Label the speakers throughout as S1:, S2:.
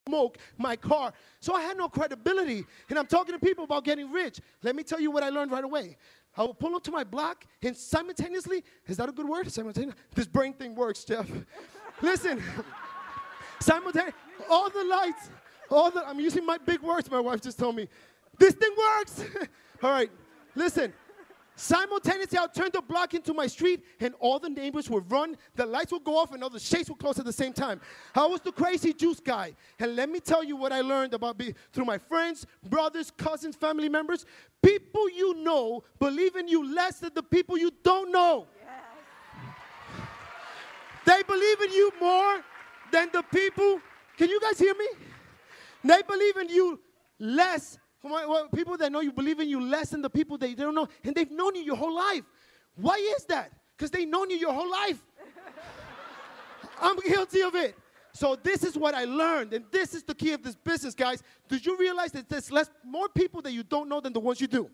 S1: smoke my car. So I had no credibility. And I'm talking to people about getting rich. Let me tell you what I learned right away. I will pull up to my block and simultaneously, is that a good word? Simultaneously? This brain thing works, Jeff. Listen, simultaneously, all the lights, I'm using my big words, my wife just told me. This thing works. All right, listen. Simultaneously, I'll turn the block into my street, and all the neighbors will run. The lights will go off, and all the shades will close at the same time. I was the crazy juice guy. And let me tell you what I learned about through my friends, brothers, cousins, family members. People you know believe in you less than the people you don't know. Yes. They believe in you more than the people. Can you guys hear me? They believe in you less. People that know you believe in you less than the people they don't know, and they've known you your whole life. Why is that? Because they've known you your whole life. I'm guilty of it. So this is what I learned, and this is the key of this business, guys. Did you realize that there's more people that you don't know than the ones you do?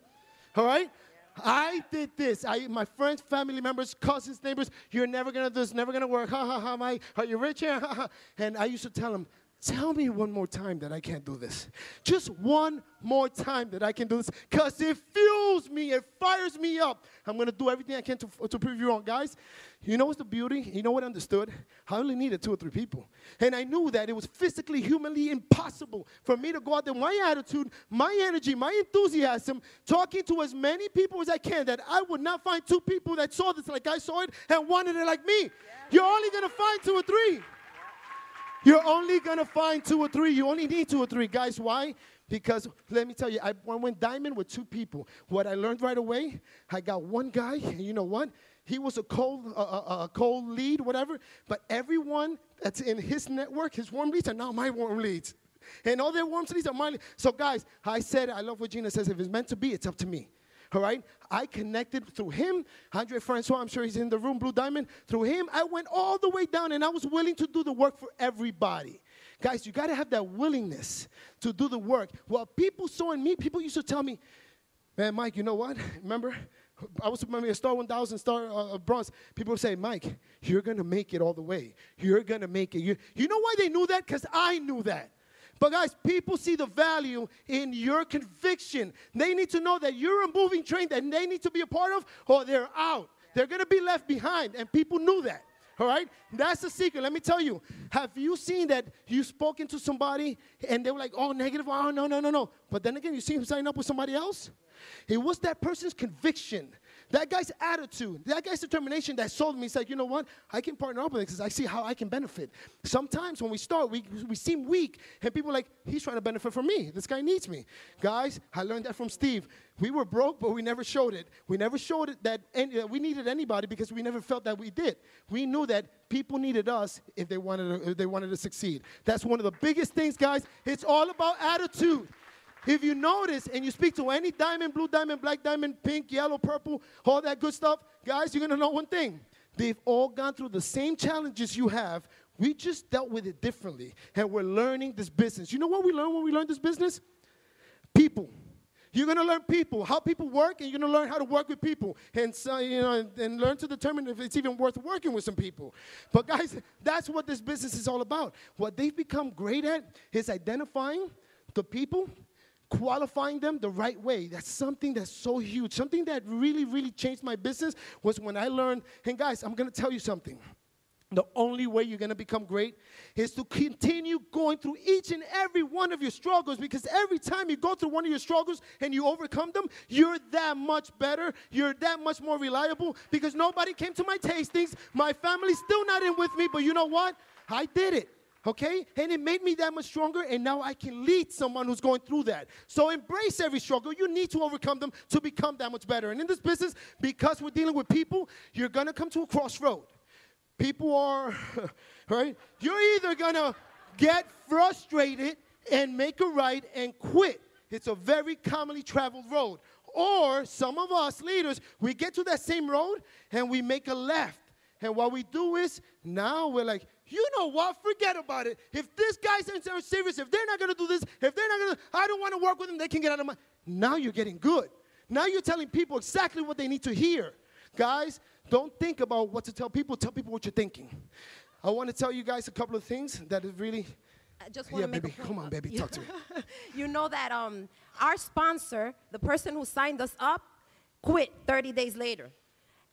S1: All right? Yeah. I did this. My friends, family members, cousins, neighbors, you're never going to do this, never going to work. Ha, ha, ha, Mike. Are you rich here? Ha, ha. And I used to tell them, tell me one more time that I can't do this. Just one more time that I can do this, because it fuels me, it fires me up. I'm going to do everything I can to prove you wrong. Guys, you know what's the beauty? You know what I understood? I only needed 2 or 3 people. And I knew that it was physically, humanly impossible for me to go out there, my attitude, my energy, my enthusiasm, talking to as many people as I can, that I would not find 2 people that saw this like I saw it and wanted it like me. Yeah. You're only going to find 2 or 3. You're only going to find 2 or 3. You only need 2 or 3. Guys, why? Because, let me tell you, I went diamond with 2 people. What I learned right away, I got one guy, and you know what? He was a cold lead, whatever. But everyone that's in his network, his warm leads, are now my warm leads. And all their warm leads are my leads. So, guys, I said, I love what Gina says. If it's meant to be, it's up to me. All right? I connected through him. Andre Francois, I'm sure he's in the room, Blue Diamond. Through him, I went all the way down, and I was willing to do the work for everybody. Guys, you got to have that willingness to do the work. Well, people saw in me, people used to tell me, man, Mike, you know what? Remember? I was a star 1,000, star bronze. People would say, Mike, you're going to make it all the way. You're going to make it. You know why they knew that? Because I knew that. But guys, people see the value in your conviction. They need to know that you're a moving train that they need to be a part of, or they're out. They're going to be left behind, and people knew that. All right? That's the secret. Let me tell you. Have you seen that you've spoken to somebody, and they were like, oh, negative, oh, no. But then again, you see him sign up with somebody else? It was that person's conviction, that guy's attitude, that guy's determination that sold me. He's like, you know what? I can partner up with it because I see how I can benefit. Sometimes when we start, we seem weak, and people are like, he's trying to benefit from me. This guy needs me. Guys, I learned that from Steve. We were broke, but we never showed it. We never showed it that we needed anybody because we never felt that we did. We knew that people needed us if they wanted to succeed. That's one of the biggest things, guys. It's all about attitude. If you notice and you speak to any diamond, blue diamond, black diamond, pink, yellow, purple, all that good stuff, guys, you're going to know one thing. They've all gone through the same challenges you have. We just dealt with it differently, and we're learning this business. You know what we learn when we learn this business? People. You're going to learn people, how people work, and you're going to learn how to work with people, and so, and learn to determine if it's even worth working with some people. But guys, that's what this business is all about. What they've become great at is identifying the people, qualifying them the right way. That's something that's so huge. Something that really, really changed my business was when I learned, and guys, I'm going to tell you something. The only way you're going to become great is to continue going through each and every one of your struggles, because every time you go through one of your struggles and you overcome them, you're that much better. You're that much more reliable, because nobody came to my tastings. My family's still not in with me, but you know what? I did it. Okay? And it made me that much stronger, and now I can lead someone who's going through that. So embrace every struggle. You need to overcome them to become that much better. And in this business, because we're dealing with people, you're going to come to a crossroad. People are, right? You're either going to get frustrated and make a right and quit. It's a very commonly traveled road. Or some of us leaders, we get to that same road and we make a left. And what we do is, now we're like, you know what, forget about it. If this guy's serious, if they're not going to do this, if they're not going to, I don't want to work with them, they can get out of my. Now you're getting good. Now you're telling people exactly what they need to hear. Guys, don't think about what to tell people what you're thinking. I want to tell you guys a couple of things that have really
S2: I just want to make
S1: baby,
S2: a point.
S1: come on, baby, talk to me.
S2: You know that our sponsor, the person who signed us up, quit 30 days later.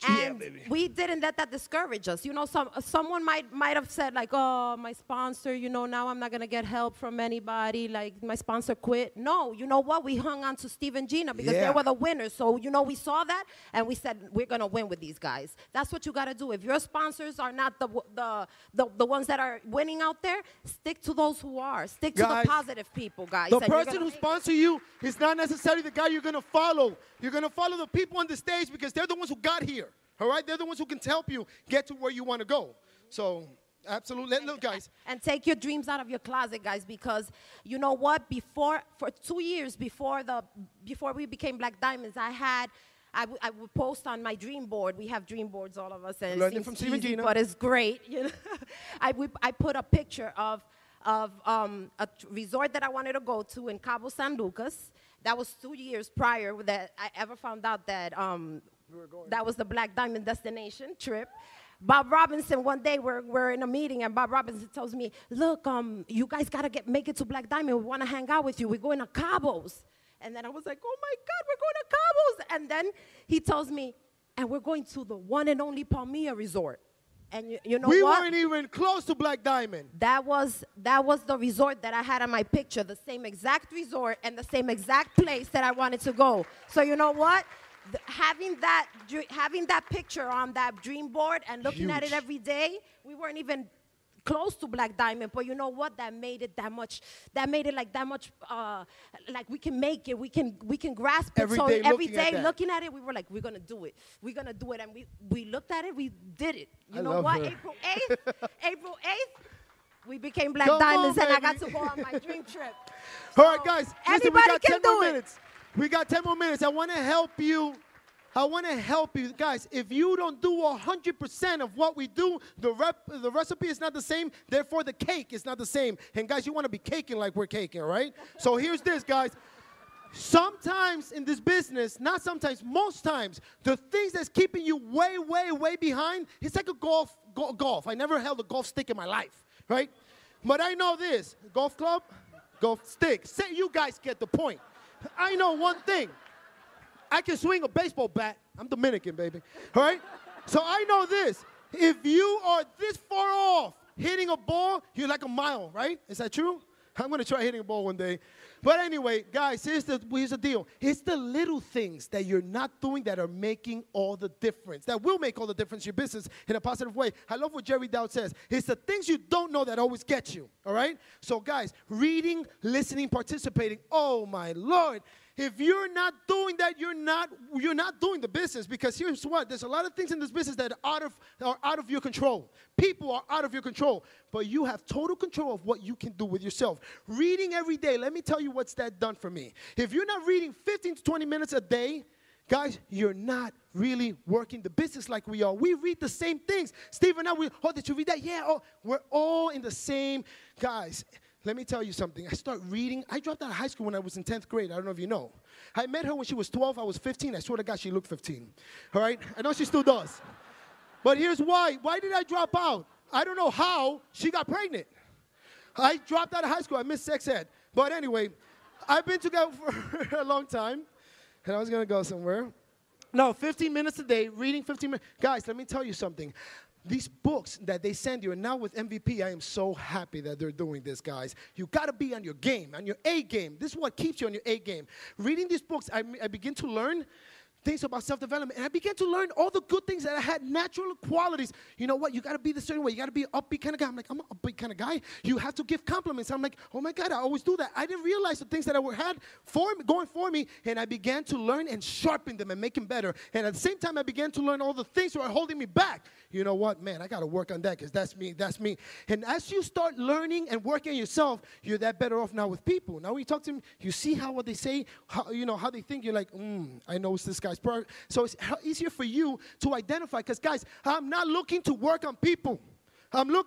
S2: And
S1: baby.
S2: we didn't let that discourage us. You know, someone might have said, like, oh, my sponsor, you know, now I'm not going to get help from anybody. Like, my sponsor quit. No, you know what? We hung on to Steve and Gina because they were the winners. So, you know, we saw that, and we said, we're going to win with these guys. That's what you got to do. If your sponsors are not the ones that are winning out there, stick to those who are. Stick to the positive people, guys.
S1: The person who sponsors you is not necessarily the guy you're going to follow. You're going to follow the people on the stage because they're the ones who got here. All right? They're the ones who can help you get to where you want to go. So, absolutely. Look, guys.
S2: And take your dreams out of your closet, guys, because you know what? For 2 years before we became Black Diamonds, I would post on my dream board. We have dream boards, all of us. And
S1: learned it from Steve and Gina.
S2: But it's great. You know? I put a picture of a resort that I wanted to go to in Cabo San Lucas. That was 2 years prior that I ever found out that that was the Black Diamond destination trip. Bob Robinson, one day we're in a meeting, and Bob Robinson tells me, look, you guys got to make it to Black Diamond. We want to hang out with you. We're going to Cabos. And then I was like, oh, my God, we're going to Cabos. And then he tells me, and we're going to the one and only Palmilla Resort. And you know what?
S1: We weren't even close to Black Diamond.
S2: That was the resort that I had on my picture, the same exact resort and the same exact place that I wanted to go. So you know what? Having that picture on that dream board and looking at it every day, we weren't even close to Black Diamond, but you know what? That made it that much. That made it like that much. Like we can make it. We can grasp it. So every day looking at it, we were like, we're gonna do it. We're gonna do it, and we looked at it. We did it. You know what? April 8th, we became Black Diamonds, and I got to go on my dream trip.
S1: So all right, guys. Listen, we got 10 more minutes. We got 10 more minutes. I want to help you. Guys. If you don't do 100% of what we do, the recipe is not the same. Therefore, the cake is not the same. And, guys, you want to be caking like we're caking, all right? So here's this, guys. Sometimes in this business, not sometimes, most times, the things that's keeping you way, way, way behind, it's like a golf. I never held a golf stick in my life, right? But I know this. Golf club, golf stick. Say you guys get the point. I know one thing. I can swing a baseball bat. I'm Dominican, baby. All right? So I know this. If you are this far off hitting a ball, you're like a mile, right? Is that true? I'm going to try hitting a ball one day. But anyway, guys, here's the deal. It's the little things that you're not doing that are making all the difference, that will make all the difference in your business in a positive way. I love what Jerry Dowd says. It's the things you don't know that always get you, all right? So, guys, reading, listening, participating, oh, my Lord. If you're not doing that, you're not doing the business, because here's what. There's a lot of things in this business that are out of your control. People are out of your control, but you have total control of what you can do with yourself. Reading every day, let me tell you what's that done for me. If you're not reading 15 to 20 minutes a day, guys, you're not really working the business like we are. We read the same things. Steve and I, did you read that? Yeah, we're all in the same. Guys, let me tell you something. I start reading. I dropped out of high school when I was in 10th grade. I don't know if you know. I met her when she was 12. I was 15. I swear to God, she looked 15. All right? I know she still does. But here's why. Why did I drop out? I don't know how. She got pregnant. I dropped out of high school. I missed sex ed. But anyway, I've been together for a long time. And I was going to go somewhere. No, 15 minutes a day, reading 15 minutes. Guys, let me tell you something. These books that they send you, and now with MVP, I am so happy that they're doing this, guys. You got to be on your game, on your A game. This is what keeps you on your A game. Reading these books, I begin to learn things about self-development, and I began to learn all the good things that I had, natural qualities. You know what? You got to be the certain way. You got to be an upbeat kind of guy. I'm like, I'm an upbeat kind of guy. You have to give compliments. I'm like, oh, my God, I always do that. I didn't realize the things that I had going for me, and I began to learn and sharpen them and make them better. And at the same time, I began to learn all the things that were holding me back. You know what? Man, I got to work on that because that's me. That's me. And as you start learning and working on yourself, you're that better off now with people. Now when you talk to them, you see what they say, how they think. You're like, I know it's this guy's part. So it's easier for you to identify because, guys, I'm not looking to work on people. I'm not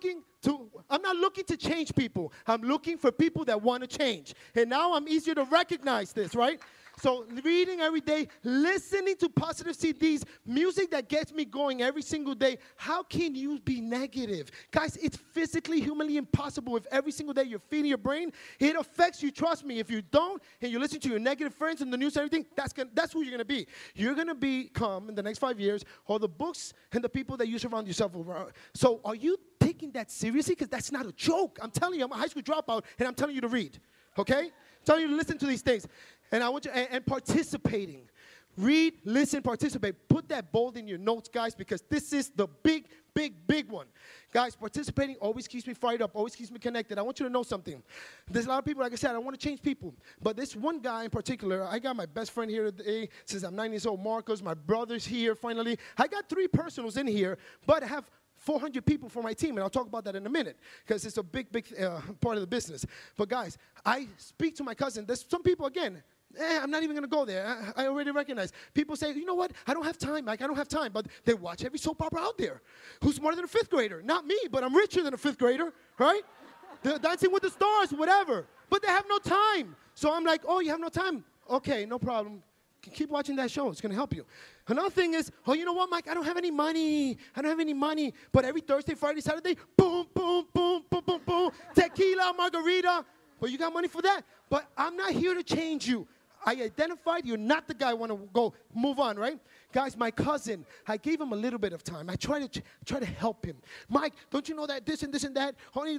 S1: looking to change people. I'm looking for people that want to change. And now I'm easier to recognize this, right? So reading every day, listening to positive CDs, music that gets me going every single day. How can you be negative? Guys, it's physically, humanly impossible. If every single day you're feeding your brain, it affects you. Trust me. If you don't, and you listen to your negative friends and the news and everything, that's who you're going to be. You're going to become, in the next 5 years, all the books and the people that you surround yourself with. So are you taking that seriously? Because that's not a joke. I'm telling you, I'm a high school dropout, and I'm telling you to read. Okay? I'm telling you to listen to these things. And I want you, and participating. Read, listen, participate. Put that bold in your notes, guys, because this is the big, big one. Guys, participating always keeps me fired up, always keeps me connected. I want you to know something. There's a lot of people, like I said, I want to change people. But this one guy in particular, I got my best friend here today since I'm 9 years old, Marcos. My brother's here finally. I got 3 personals in here, but I have 400 people for my team, and I'll talk about that in a minute because it's a big part of the business. But guys, I speak to my cousin. There's some people, again, I'm not even going to go there. I already recognize. People say, you know what? I don't have time, Mike. I don't have time. But they watch every soap opera out there. Who's smarter than a 5th grader? Not me, but I'm richer than a 5th grader, right? They're Dancing with the Stars, whatever. But they have no time. So I'm like, oh, you have no time? Okay, no problem. Keep watching that show. It's going to help you. Another thing is, oh, you know what, Mike? I don't have any money. I don't have any money. But every Thursday, Friday, Saturday, boom, boom, boom, boom, boom, boom, tequila, margarita. Well, you got money for that. But I'm not here to change you. I identified you're not the guy I want to go move on, right? Guys, my cousin, I gave him a little bit of time. I try to help him. Mike, don't you know that this and this and that? Honey,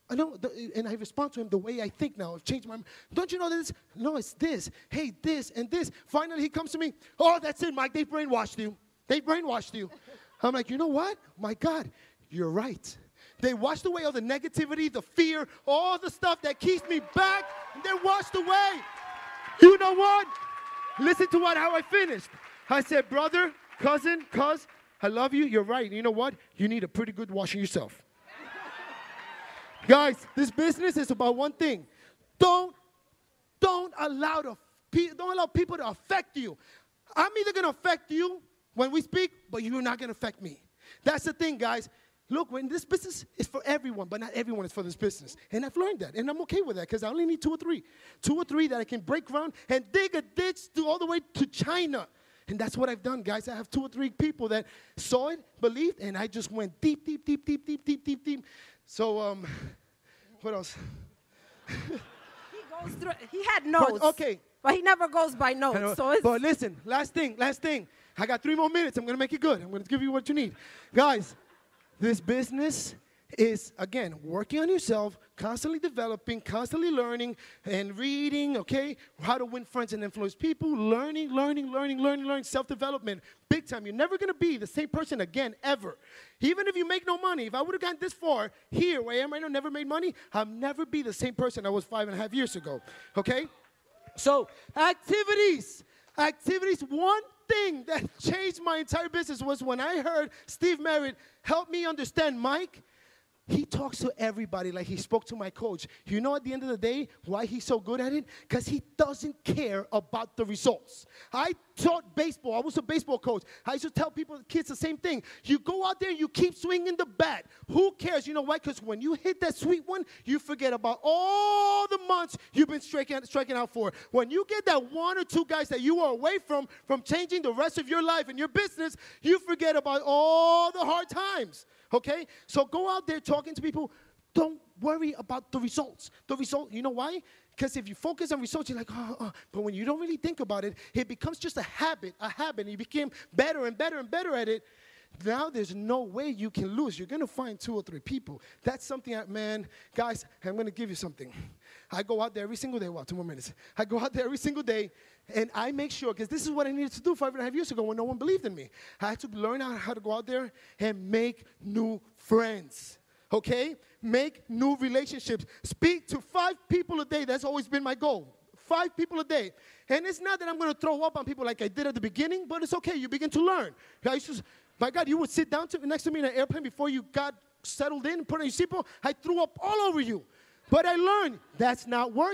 S1: I know, and I respond to him the way I think now. I've changed my mind. Don't you know this? No, it's this. Hey, this and this. Finally, he comes to me. Oh, that's it, Mike. They brainwashed you. They brainwashed you. I'm like, you know what? My God, you're right. They washed away all the negativity, the fear, all the stuff that keeps me back. They're washed away. You know what? Listen to how I finished. I said, brother, cousin, cuz, I love you. You're right. You know what? You need a pretty good washing yourself. Guys, this business is about one thing. Don't allow people to affect you. I'm either going to affect you when we speak, but you're not going to affect me. That's the thing, guys. Look, when this business is for everyone, but not everyone is for this business. And I've learned that, and I'm okay with that because I only need 2 or 3. 2 or 3 that I can break ground and dig a ditch all the way to China. And that's what I've done, guys. I have 2 or 3 people that saw it, believed, and I just went deep. So, what else?
S2: He had notes.
S1: But, okay.
S2: But he never goes by notes.
S1: But listen, last thing. I got 3 more minutes. I'm going to make it good. I'm going to give you what you need. Guys, this business is, again, working on yourself, constantly developing, constantly learning and reading, okay? How to win friends and influence people, learning, self-development. Big time. You're never going to be the same person again, ever. Even if you make no money, if I would have gotten this far here where I am right now, never made money, I'll never be the same person I was 5.5 years ago, okay? So, activities. One thing that changed my entire business was when I heard Steve Merritt help me understand Mike. He talks to everybody like he spoke to my coach. You know, at the end of the day, why he's so good at it? Because he doesn't care about the results. I taught baseball. I was a baseball coach. I used to tell kids the same thing. You go out there and you keep swinging the bat. Who cares? You know why? Because when you hit that sweet one, you forget about all the months you've been striking out for. When you get that 1 or 2 guys that you are away from changing the rest of your life and your business, you forget about all the hard times. Okay? So go out there talking to people. Don't worry about the results. You know why? Because if you focus on results, you're like, but when you don't really think about it, it becomes just a habit. You became better and better and better at it. Now there's no way you can lose. You're going to find 2 or 3 people. That's something man, guys, I'm going to give you something. I go out there every single day. Wow, 2 more minutes. I go out there every single day, and I make sure, because this is what I needed to do 5.5 years ago when no one believed in me. I had to learn how to go out there and make new friends. Okay? Make new relationships. Speak to 5 people a day. That's always been my goal. 5 people a day. And it's not that I'm going to throw up on people like I did at the beginning, but it's okay. You begin to learn. My God, you would sit down next to me in an airplane before you got settled in, put on your seatbelt. I threw up all over you. But I learned that's not working.